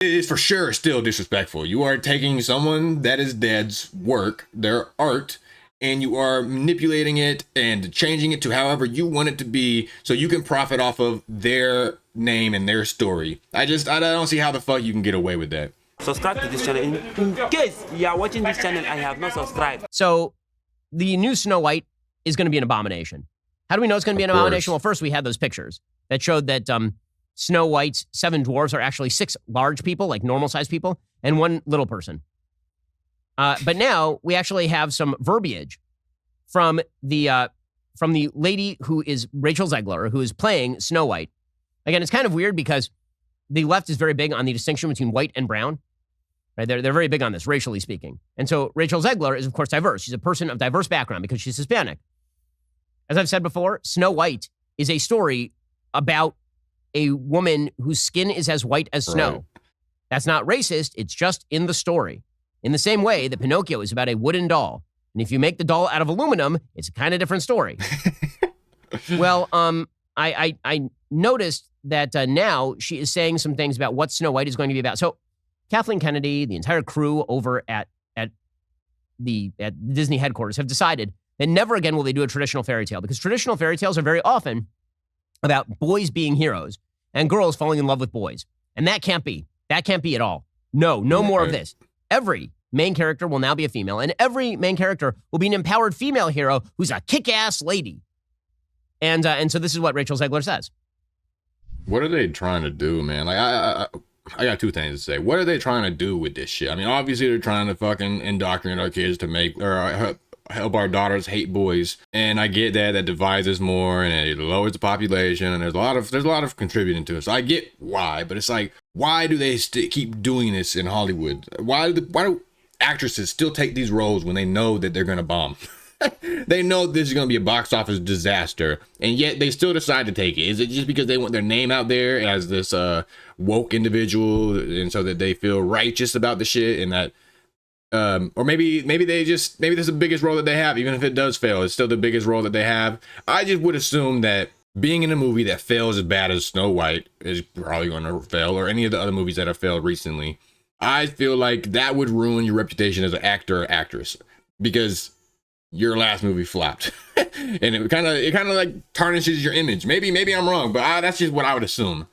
It is for sure still disrespectful. You are taking someone that is dead's work, their art, and you are manipulating it and changing it to however you want it to be so you can profit off of their name and their story. I don't see how the fuck you can get away with that. Subscribe to this channel. In case you are watching this channel, I have not subscribed. So the new Snow White is going to be an abomination. How do we know it's going to be an abomination? Well, first we had those pictures that showed that Snow White's 7 dwarves are actually 6 large people, like normal-sized people, and 1 little person. But now we actually have some verbiage from the lady who is Rachel Zegler, who is playing Snow White. Again, it's kind of weird because the left is very big on the distinction between white and brown. Right? They're very big on this, racially speaking. And so Rachel Zegler is, of course, diverse. She's a person of diverse background because she's Hispanic. As I've said before, Snow White is a story about a woman whose skin is as white as snow. Right. That's not racist. It's just in the story. In the same way that Pinocchio is about a wooden doll. And if you make the doll out of aluminum, it's a kind of different story. Well, I noticed that now she is saying some things about what Snow White is going to be about. So Kathleen Kennedy, the entire crew over at Disney headquarters have decided that never again will they do a traditional fairy tale, because traditional fairy tales are very often about boys being heroes and girls falling in love with boys. And that can't be. That can't be at all. No more of this. Every main character will now be a female, and every main character will be an empowered female hero who's a kick-ass lady. And so this is what Rachel Zegler says. What are they trying to do, man? Like, I got 2 things to say. What are they trying to do with this shit? I mean, obviously they're trying to fucking indoctrinate our kids to make, or help our daughters hate boys. And I get that divides us more and it lowers the population, and there's a lot of contributing to it. So I get why, but it's like, why do they keep doing this in Hollywood? Why do actresses still take these roles when they know that they're gonna bomb? They know this is gonna be a box office disaster, and yet they still decide to take it. Is it just because they want their name out there as this woke individual, and so that they feel righteous about the shit, and that or maybe this is the biggest role that they have? Even if it does fail, it's still the biggest role that they have. I just would assume that being in a movie that fails as bad as Snow White is probably going to fail, or any of the other movies that have failed recently. I feel like that would ruin your reputation as an actor or actress, because your last movie flopped. And it kind of like tarnishes your image. Maybe I'm wrong, but that's just what I would assume.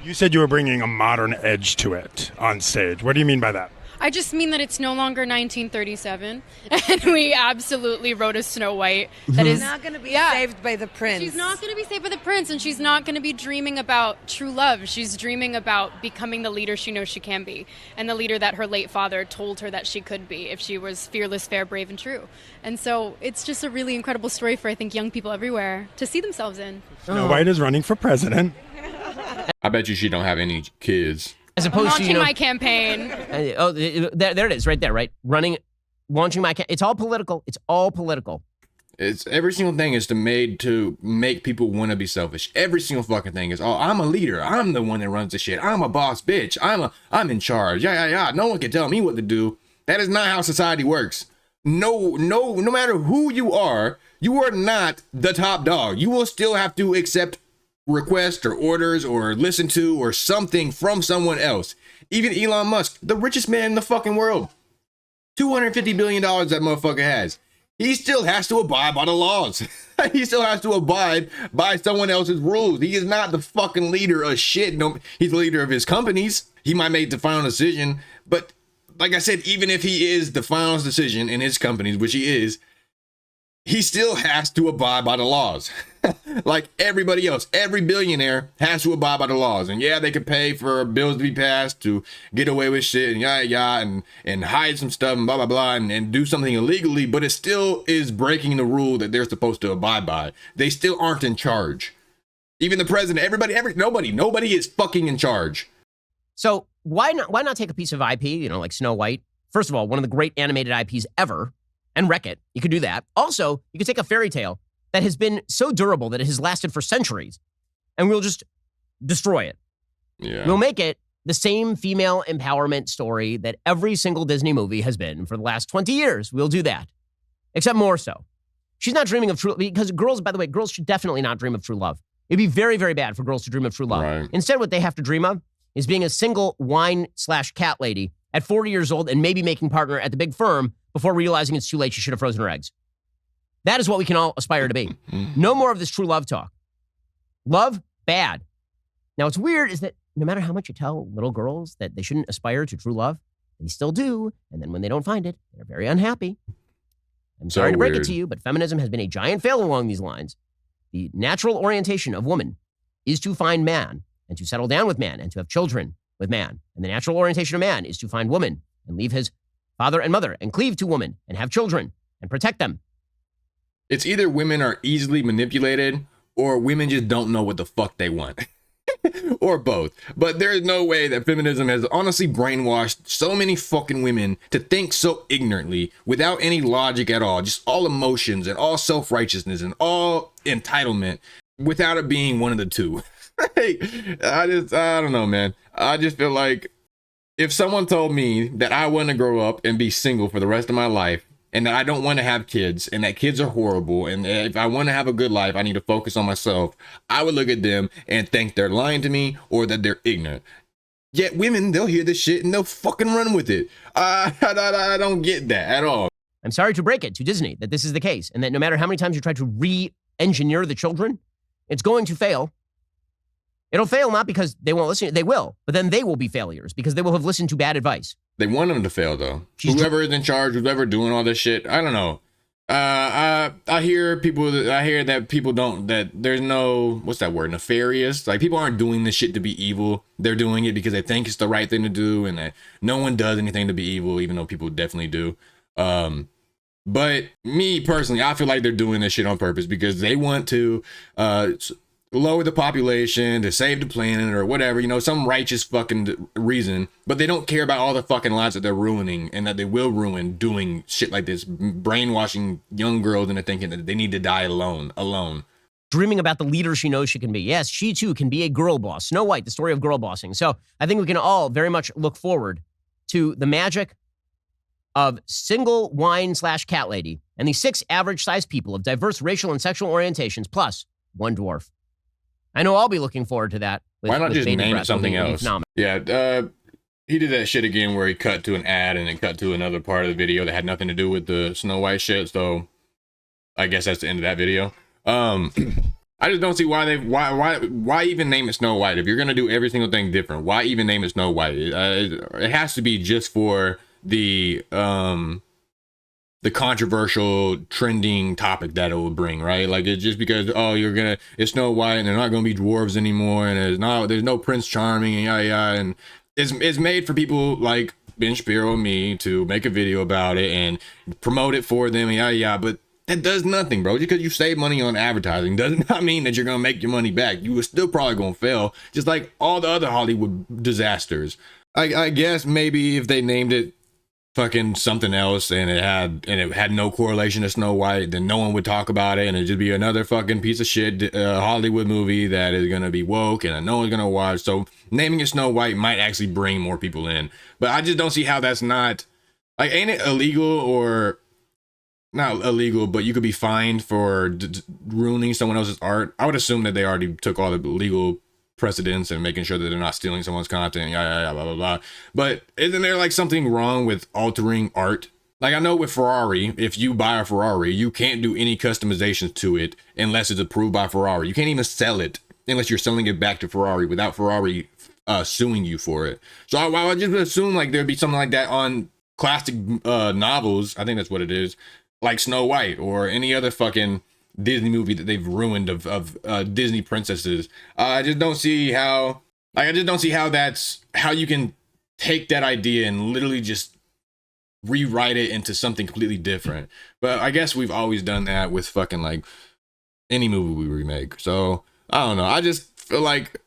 You said you were bringing a modern edge to it on stage. What do you mean by that? I just mean that it's no longer 1937, and we absolutely wrote a Snow White that is not going to be saved by the prince. She's not going to be saved by the prince, and she's not going to be dreaming about true love. She's dreaming about becoming the leader she knows she can be, and the leader that her late father told her that she could be if she was fearless, fair, brave, and true. And so it's just a really incredible story for, I think, young people everywhere to see themselves in. Snow White is running for president. I bet you she don't have any kids. As opposed launching my campaign. There it is, right there, right? Launching my campaign. It's all political. It's all political. It's every single thing is made to make people want to be selfish. Every single fucking thing is, oh, I'm a leader. I'm the one that runs the shit. I'm a boss bitch. I'm in charge. Yeah. No one can tell me what to do. That is not how society works. No matter who you are not the top dog. You will still have to accept requests or orders or listen to or something from someone else. Even Elon Musk, the richest man in the fucking world, $250 billion that motherfucker has. He still has to abide by the laws. He still has to abide by someone else's rules. He is not the fucking leader of shit. No, he's the leader of his companies. He might make the final decision, but like I said, even if he is the final decision in his companies, which he is, he still has to abide by the laws. Like everybody else, every billionaire has to abide by the laws. And yeah, they could pay for bills to be passed to get away with shit and and hide some stuff and blah, blah, blah, and do something illegally, but it still is breaking the rule that they're supposed to abide by. They still aren't in charge. Even the president, nobody is fucking in charge. So why not take a piece of IP, like Snow White? First of all, one of the great animated IPs ever, and wreck it. You could do that. Also, you could take a fairy tale that has been so durable that it has lasted for centuries, and we'll just destroy it. Yeah. We'll make it the same female empowerment story that every single Disney movie has been for the last 20 years. We'll do that, except more so. She's not dreaming of true, because girls, by the way, girls should definitely not dream of true love. It'd be very, very bad for girls to dream of true love. Right. Instead, what they have to dream of is being a single wine/cat lady at 40 years old and maybe making partner at the big firm before realizing it's too late. She should have frozen her eggs. That is what we can all aspire to be. No more of this true love talk. Love, bad. Now, what's weird is that no matter how much you tell little girls that they shouldn't aspire to true love, they still do. And then when they don't find it, they're very unhappy. I'm sorry to break it to you, but feminism has been a giant fail along these lines. The natural orientation of woman is to find man and to settle down with man and to have children with man. And the natural orientation of man is to find woman and leave his father and mother and cleave to woman and have children and protect them. It's either women are easily manipulated or women just don't know what the fuck they want. Or both. But there is no way that feminism has honestly brainwashed so many fucking women to think so ignorantly without any logic at all. Just all emotions and all self-righteousness and all entitlement without it being one of the two. I don't know, man. I just feel like if someone told me that I want to grow up and be single for the rest of my life, and that I don't want to have kids, and that kids are horrible, and if I want to have a good life, I need to focus on myself, I would look at them and think they're lying to me or that they're ignorant. Yet women, they'll hear this shit and they'll fucking run with it. I don't get that at all. I'm sorry to break it to Disney that this is the case, and that no matter how many times you try to re-engineer the children, it's going to fail. It'll fail not because they won't listen. They will, but then they will be failures because they will have listened to bad advice. They want them to fail, though. Whoever is in charge, whoever doing all this shit, I don't know. I hear that people don't, that there's no, what's that word, nefarious? Like, people aren't doing this shit to be evil. They're doing it because they think it's the right thing to do, and that no one does anything to be evil, even though people definitely do. But me personally, I feel like they're doing this shit on purpose because they want to lower the population, to save the planet or whatever, you know, some righteous fucking reason, but they don't care about all the fucking lives that they're ruining and that they will ruin doing shit like this, brainwashing young girls into thinking that they need to die alone. Dreaming about the leader she knows she can be. Yes, she too can be a girl boss. Snow White, the story of girl bossing. So I think we can all very much look forward to the magic of single wine/cat lady and the 6 average sized people of diverse racial and sexual orientations plus one dwarf. I know I'll be looking forward to that. Why not just name it something else? Yeah, he did that shit again where he cut to an ad and then cut to another part of the video that had nothing to do with the Snow White shit. So I guess that's the end of that video. I just don't see why even name it Snow White if you're gonna do every single thing different. Why even name it Snow White? It has to be just for the controversial trending topic that it will bring, right? Like, it's just because, oh, it's Snow White and they're not gonna be dwarves anymore, and there's no Prince Charming, and and it's made for people like Ben Shapiro and me to make a video about it and promote it for them, and but that does nothing, bro. Just because you save money on advertising does not mean that you're gonna make your money back. You were still probably gonna fail, just like all the other Hollywood disasters. I guess maybe if they named it fucking something else and it had no correlation to Snow White, then no one would talk about it, and it'd just be another fucking piece of shit Hollywood movie that is gonna be woke and no one's gonna watch. So naming it Snow White might actually bring more people in, but I just don't see how that's not, like, ain't it illegal, or not illegal, but you could be fined for ruining someone else's art? I would assume that they already took all the legal precedents and making sure that they're not stealing someone's content, blah blah blah. But isn't there like something wrong with altering art? Like, I know with Ferrari, if you buy a Ferrari, you can't do any customizations to it unless it's approved by Ferrari. You can't even sell it unless you're selling it back to Ferrari without Ferrari suing you for it. So I would just assume like there'd be something like that on classic novels. I think that's what it is, like Snow White or any other fucking Disney movie that they've ruined of Disney princesses. I just don't see how that's how you can take that idea and literally just rewrite it into something completely different. But I guess we've always done that with fucking like any movie we remake. So I don't know. I just feel like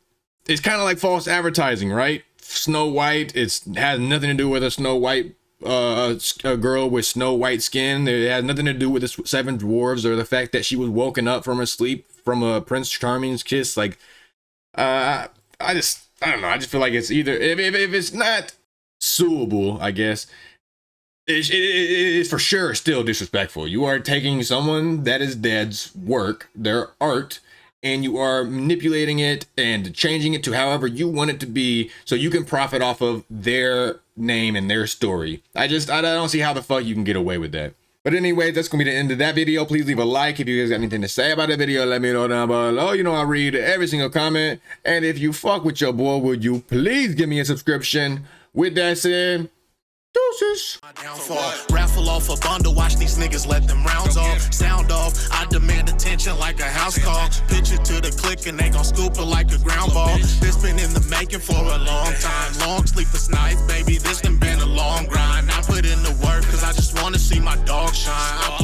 it's kind of like false advertising, right? Snow White, has nothing to do with a Snow White a girl with snow white skin. It has nothing to do with the 7 dwarves or the fact that she was woken up from her sleep from a Prince Charming's kiss. Like, I don't know. I just feel like it's either, if it's not suable, I guess, it is for sure still disrespectful. You are taking someone that is dead's work, their art, and you are manipulating it and changing it to however you want it to be so you can profit off of their name and their story. I don't see how the fuck you can get away with that. But anyway, that's going to be the end of that video. Please leave a like. If you guys got anything to say about the video, let me know down below. You know I read every single comment. And if you fuck with your boy, would you please give me a subscription? With that said, deuces. Raffle off a bundle, watch these niggas let them rounds off. Sound off, I demand attention like a house call. Pitch it to the click and they gon' scoop it like a ground ball. This been in the making for a long time. Long sleepless nights, baby, this done been a long grind. I put in the work cause I just wanna see my dog shine.